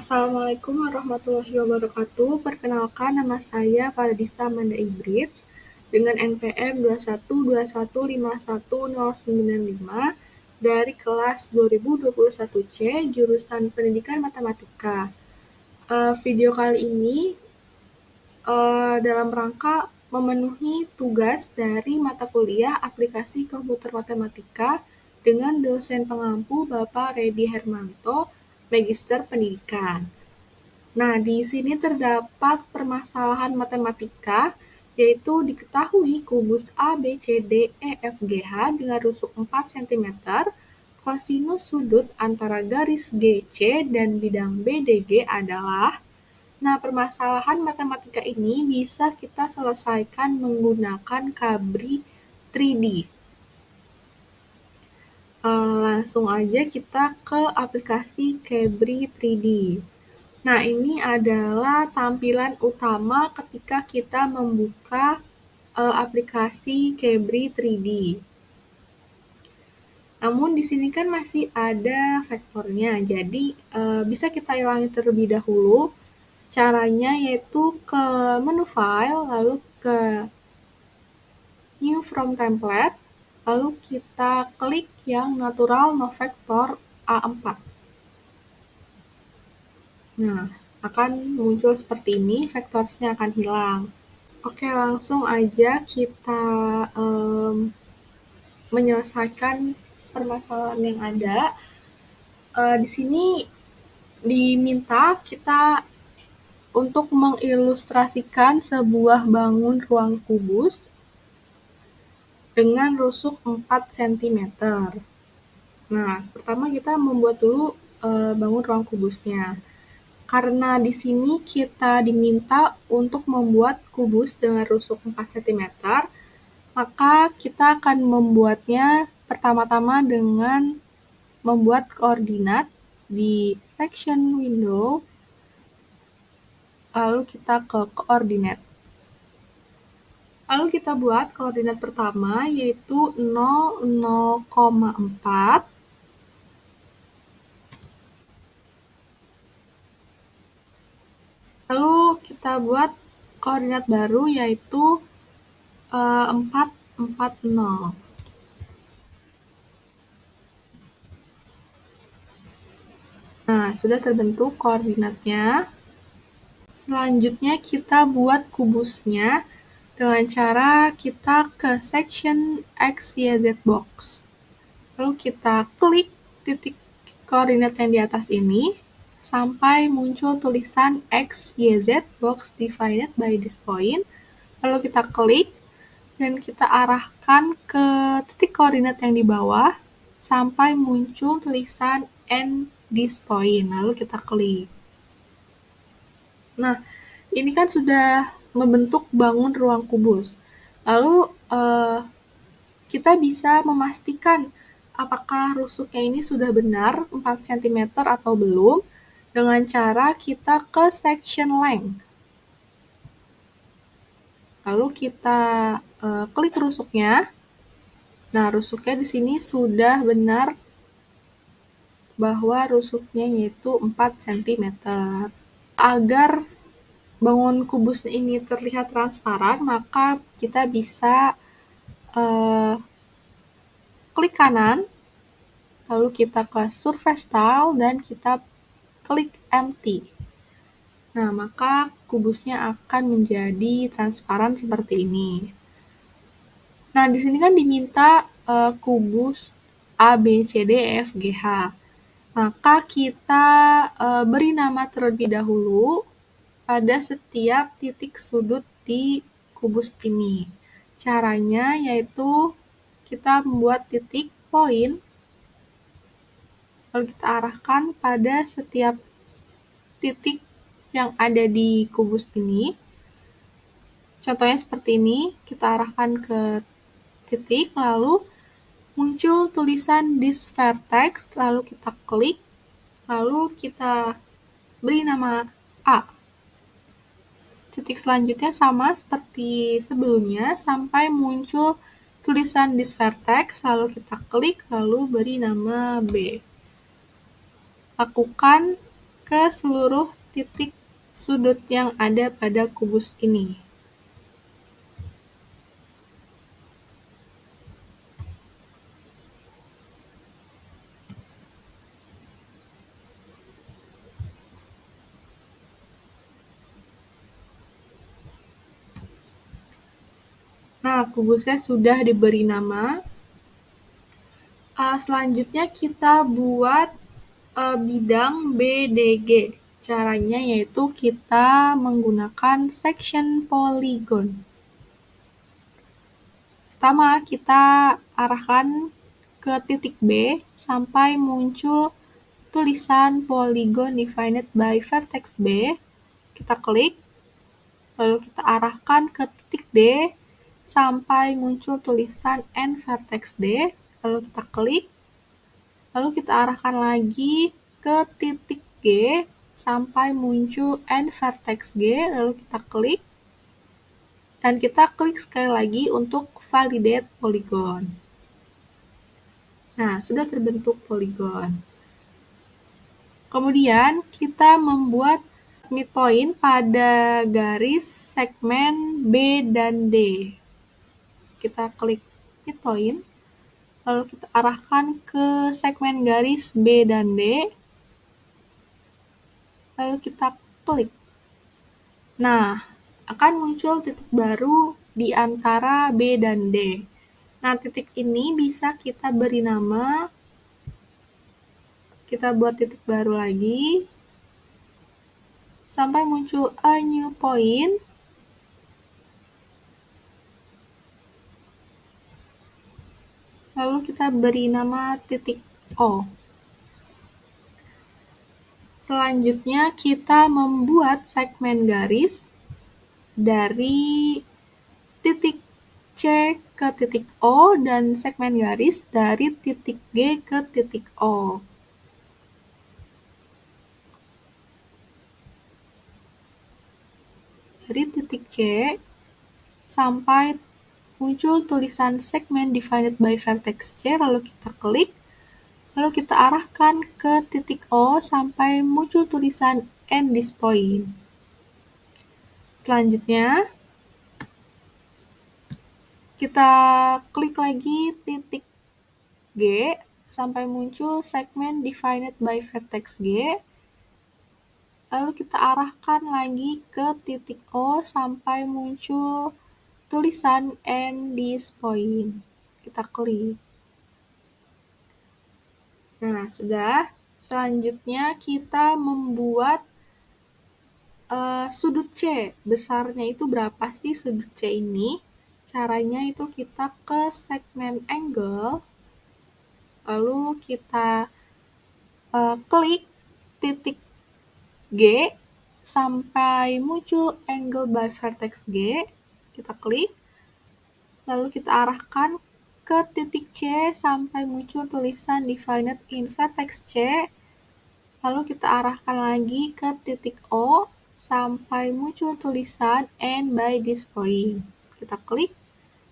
Assalamualaikum warahmatullahi wabarakatuh. Perkenalkan, nama saya Faradisa Amanda Ibrits dengan NPM 212151095 dari kelas 2021C jurusan Pendidikan Matematika. Video kali ini dalam rangka memenuhi tugas dari mata kuliah Aplikasi Komputer Matematika dengan dosen pengampu Bapak Redi Hermanto, Magister Pendidikan. Nah, di sini terdapat permasalahan matematika, yaitu diketahui kubus A, B, C, D, E, F, G, H dengan rusuk 4 cm, kosinus sudut antara garis GC dan bidang BDG adalah. Nah, permasalahan matematika ini bisa kita selesaikan menggunakan Cabri 3D. Langsung aja kita ke aplikasi Cabri 3D. Nah, ini adalah tampilan utama ketika kita membuka aplikasi Cabri 3D. Namun di sini kan masih ada vektornya, jadi bisa kita hilangin terlebih dahulu. Caranya yaitu ke menu file, lalu ke new from template, lalu kita klik yang natural no vector A4. Nah, akan muncul seperti ini, vektornya akan hilang. Oke, langsung aja kita menyelesaikan permasalahan yang ada. Di sini diminta kita untuk mengilustrasikan sebuah bangun ruang kubus dengan rusuk 4 cm. Nah, pertama kita membuat dulu bangun ruang kubusnya. Karena di sini kita diminta untuk membuat kubus dengan rusuk 4 cm, maka kita akan membuatnya pertama-tama dengan membuat koordinat di section window, lalu kita ke koordinat. Lalu kita buat koordinat pertama yaitu 0, 0,4, lalu kita buat koordinat baru yaitu 4, 4, 0. Nah, sudah terbentuk koordinatnya. Selanjutnya kita buat kubusnya dengan cara kita ke section X, Y, Z box. Lalu kita klik titik koordinat yang di atas ini sampai muncul tulisan X, Y, Z box divided by this point. Lalu kita klik dan kita arahkan ke titik koordinat yang di bawah sampai muncul tulisan end this point. Lalu kita klik. Nah, ini kan sudah membentuk bangun ruang kubus. Lalu kita bisa memastikan apakah rusuknya ini sudah benar 4 cm atau belum dengan cara kita ke section length. Lalu kita klik rusuknya. Nah, rusuknya di sini sudah benar bahwa rusuknya yaitu 4 cm. Agar bangun kubus ini terlihat transparan, maka kita bisa klik kanan, lalu kita ke surface tile dan kita klik empty. Nah, maka kubusnya akan menjadi transparan seperti ini. Nah, di sini kan diminta kubus A, B, C, D, E, F, G, H. Maka kita beri nama terlebih dahulu pada setiap titik sudut di kubus ini. Caranya yaitu kita membuat titik poin, lalu kita arahkan pada setiap titik yang ada di kubus ini. Contohnya seperti ini, kita arahkan ke titik, lalu muncul tulisan this vertex, lalu kita klik, lalu kita beri nama A. Titik selanjutnya sama seperti sebelumnya, sampai muncul tulisan this vertex, lalu kita klik, lalu beri nama B. Lakukan ke seluruh titik sudut yang ada pada kubus ini. Nah, kubusnya sudah diberi nama. Selanjutnya kita buat bidang BDG. Caranya yaitu kita menggunakan section polygon. Pertama, kita arahkan ke titik B sampai muncul tulisan polygon defined by vertex B. Kita klik, lalu kita arahkan ke titik D sampai muncul tulisan end vertex D. Lalu kita klik, lalu kita arahkan lagi ke titik G sampai muncul end vertex G. Lalu kita klik, dan kita klik sekali lagi untuk validate polygon. Nah, sudah terbentuk polygon. Kemudian kita membuat midpoint pada garis segmen B dan D. Kita klik midpoint, lalu kita arahkan ke segmen garis B dan D, lalu kita klik. Nah, akan muncul titik baru di antara B dan D. Nah, titik ini bisa kita beri nama. Kita buat titik baru lagi sampai muncul a new point. Lalu kita beri nama titik O. Selanjutnya kita membuat segmen garis dari titik C ke titik O dan segmen garis dari titik G ke titik O. Dari titik C sampai muncul tulisan segmen defined by vertex C, lalu kita klik, lalu kita arahkan ke titik O sampai muncul tulisan end this point. Selanjutnya, kita klik lagi titik G sampai muncul segmen defined by vertex G. Lalu kita arahkan lagi ke titik O sampai muncul tulisan end this point. Kita klik. Nah, sudah. Selanjutnya kita membuat sudut C. Besarnya itu berapa sih sudut C ini? Caranya itu kita ke segmen angle, lalu kita klik titik G sampai muncul angle by vertex G. Kita klik, lalu kita arahkan ke titik C sampai muncul tulisan defined in vertex C. Lalu kita arahkan lagi ke titik O sampai muncul tulisan end by this point. Kita klik,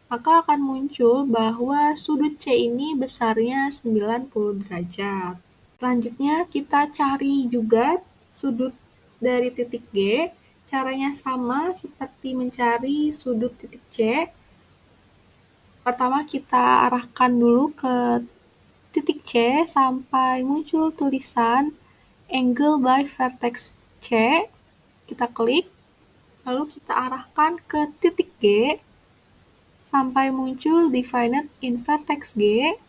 maka akan muncul bahwa sudut C ini besarnya 90 derajat. Selanjutnya kita cari juga sudut dari titik G. Caranya sama seperti mencari sudut titik C. Pertama kita arahkan dulu ke titik C sampai muncul tulisan angle by vertex C. Kita klik, lalu kita arahkan ke titik G sampai muncul defined in vertex G.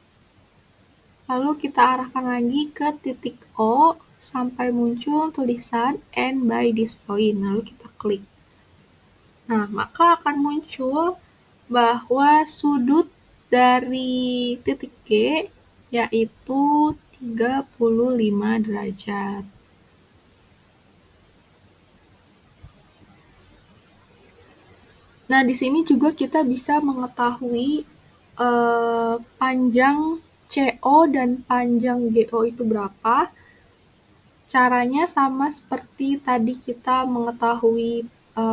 Lalu kita arahkan lagi ke titik O sampai muncul tulisan end by this point. Lalu kita klik. Nah, maka akan muncul bahwa sudut dari titik G yaitu 35 derajat. Nah, di sini juga kita bisa mengetahui panjang CO dan panjang GO itu berapa. Caranya sama seperti tadi kita mengetahui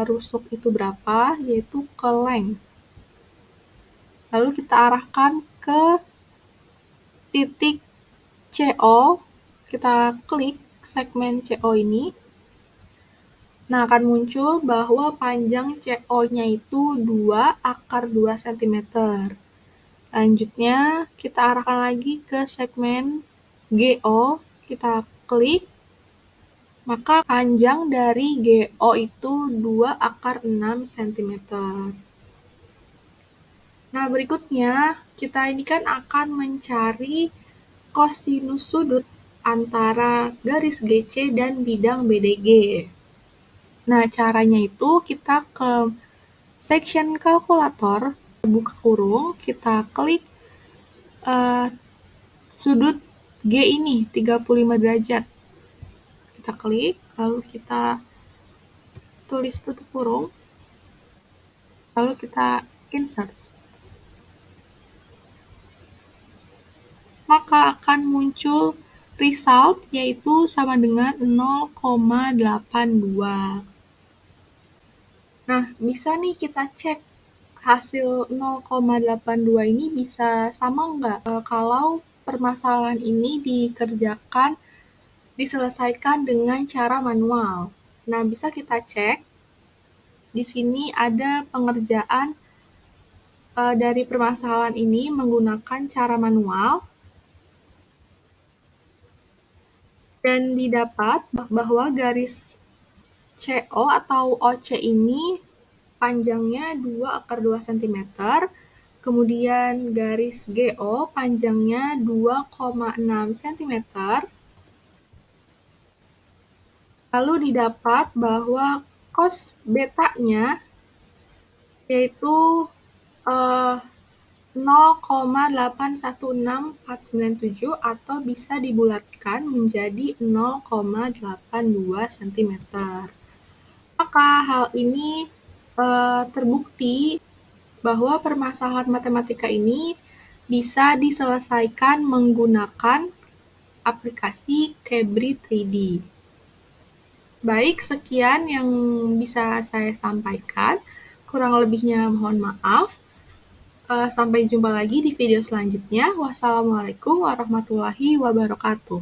rusuk itu berapa, yaitu ke length. Lalu kita arahkan ke titik CO, kita klik, segmen CO ini, nah akan muncul bahwa panjang CO-nya itu 2 / 2 cm. Selanjutnya, kita arahkan lagi ke segmen GO, kita klik, maka panjang dari GO itu 2 / 6 cm. Nah, berikutnya, kita ini kan akan mencari kosinus sudut antara garis GC dan bidang BDG. Nah, caranya itu kita ke section kalkulator, buka kurung, kita klik sudut G ini 35 derajat. Kita klik, lalu kita tulis tutup kurung, lalu kita insert. Maka akan muncul result yaitu sama dengan 0,82. Nah, bisa nih kita cek hasil 0,82 ini bisa sama nggak kalau permasalahan ini diselesaikan dengan cara manual. Nah, bisa kita cek. Di sini ada pengerjaan dari permasalahan ini menggunakan cara manual. Dan didapat bahwa garis CO atau OC ini panjangnya 2 / 2 cm, kemudian garis GO panjangnya 2,6 cm, lalu didapat bahwa cos betanya yaitu 0,816497 atau bisa dibulatkan menjadi 0,82 cm. Maka hal ini terbukti bahwa permasalahan matematika ini bisa diselesaikan menggunakan aplikasi Cabri 3D. Baik, sekian yang bisa saya sampaikan. Kurang lebihnya mohon maaf. Sampai jumpa lagi di video selanjutnya. Wassalamualaikum warahmatullahi wabarakatuh.